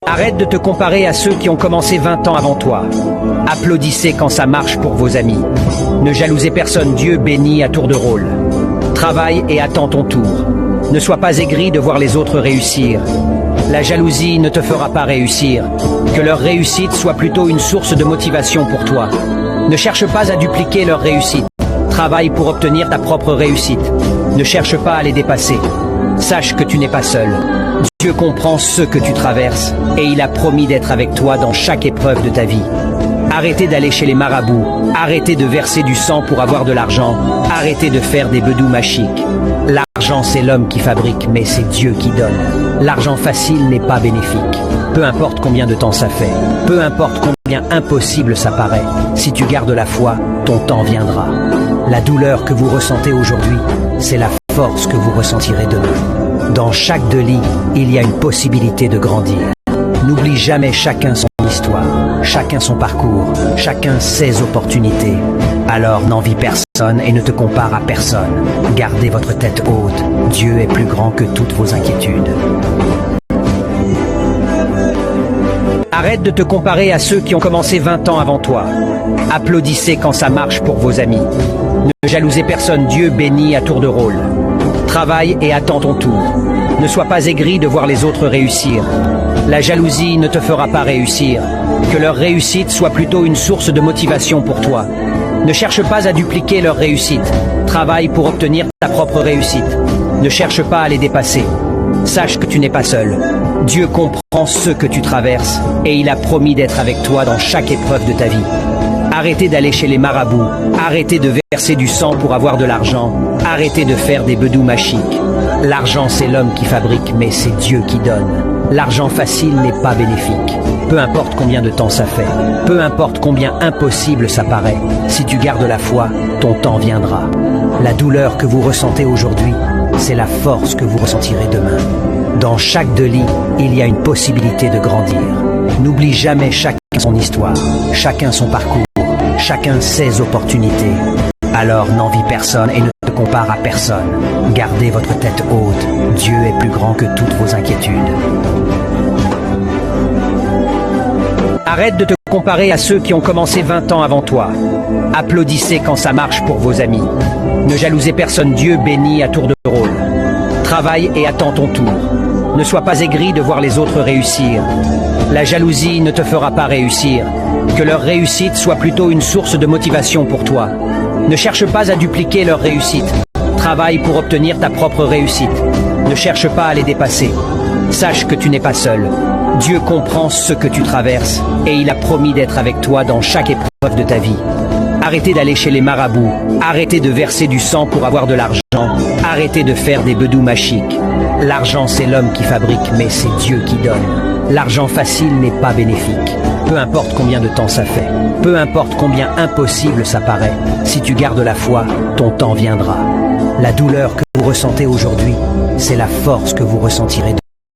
Arrête de te comparer à ceux qui ont commencé 20 ans avant toi. Applaudissez quand ça marche pour vos amis. Ne jalousez personne, Dieu bénit à tour de rôle. Travaille et attends ton tour. Ne sois pas aigri de voir les autres réussir. La jalousie ne te fera pas réussir. Que leur réussite soit plutôt une source de motivation pour toi. Ne cherche pas à dupliquer leur réussite. Travaille pour obtenir ta propre réussite. Ne cherche pas à les dépasser. Sache que tu n'es pas seul. Dieu comprend ce que tu traverses et il a promis d'être avec toi dans chaque épreuve de ta vie. Arrêtez d'aller chez les marabouts, arrêtez de verser du sang pour avoir de l'argent, arrêtez de faire des bedous machiques. L'argent c'est l'homme qui fabrique, mais c'est Dieu qui donne. L'argent facile n'est pas bénéfique. Peu importe combien de temps ça fait, peu importe combien impossible ça paraît, si tu gardes la foi, ton temps viendra. La douleur que vous ressentez aujourd'hui, c'est la force que vous ressentirez demain. Dans chaque lit, il y a une possibilité de grandir. N'oublie jamais chacun son histoire, chacun son parcours, chacun ses opportunités. Alors n'envie personne et ne te compare à personne. Gardez votre tête haute, Dieu est plus grand que toutes vos inquiétudes. Arrête de te comparer à ceux qui ont commencé 20 ans avant toi. Applaudissez quand ça marche pour vos amis. Ne jalousez personne, Dieu bénit à tour de rôle. Travaille et attends ton tour. Ne sois pas aigri de voir les autres réussir. La jalousie ne te fera pas réussir. Que leur réussite soit plutôt une source de motivation pour toi. Ne cherche pas à dupliquer leur réussite. Travaille pour obtenir ta propre réussite. Ne cherche pas à les dépasser. Sache que tu n'es pas seul. Dieu comprend ce que tu traverses et il a promis d'être avec toi dans chaque épreuve de ta vie. Arrêtez d'aller chez les marabouts, arrêtez de verser du sang pour avoir de l'argent, arrêtez de faire des bedous machiques. L'argent c'est l'homme qui fabrique, mais c'est Dieu qui donne. L'argent facile n'est pas bénéfique. Peu importe combien de temps ça fait, peu importe combien impossible ça paraît, si tu gardes la foi, ton temps viendra. La douleur que vous ressentez aujourd'hui, c'est la force que vous ressentirez demain. Dans chaque lit, il y a une possibilité de grandir. N'oublie jamais chacun son histoire, chacun son parcours, chacun ses opportunités. Alors n'envie personne et ne te compare à personne. Gardez votre tête haute, Dieu est plus grand que toutes vos inquiétudes. Arrête de te comparer à ceux qui ont commencé 20 ans avant toi. Applaudissez quand ça marche pour vos amis. Ne jalousez personne, Dieu bénit à tour de rôle. Travaille et attends ton tour. Ne sois pas aigri de voir les autres réussir. La jalousie ne te fera pas réussir. Que leur réussite soit plutôt une source de motivation pour toi. Ne cherche pas à dupliquer leur réussite. Travaille pour obtenir ta propre réussite. Ne cherche pas à les dépasser. Sache que tu n'es pas seul. Dieu comprend ce que tu traverses et il a promis d'être avec toi dans chaque épreuve de ta vie. Arrêtez d'aller chez les marabouts, arrêtez de verser du sang pour avoir de l'argent, arrêtez de faire des bedous machiques. L'argent c'est l'homme qui fabrique, mais c'est Dieu qui donne. L'argent facile n'est pas bénéfique. Peu importe combien de temps ça fait, peu importe combien impossible ça paraît, si tu gardes la foi, ton temps viendra. La douleur que vous ressentez aujourd'hui, c'est la force que vous ressentirez demain.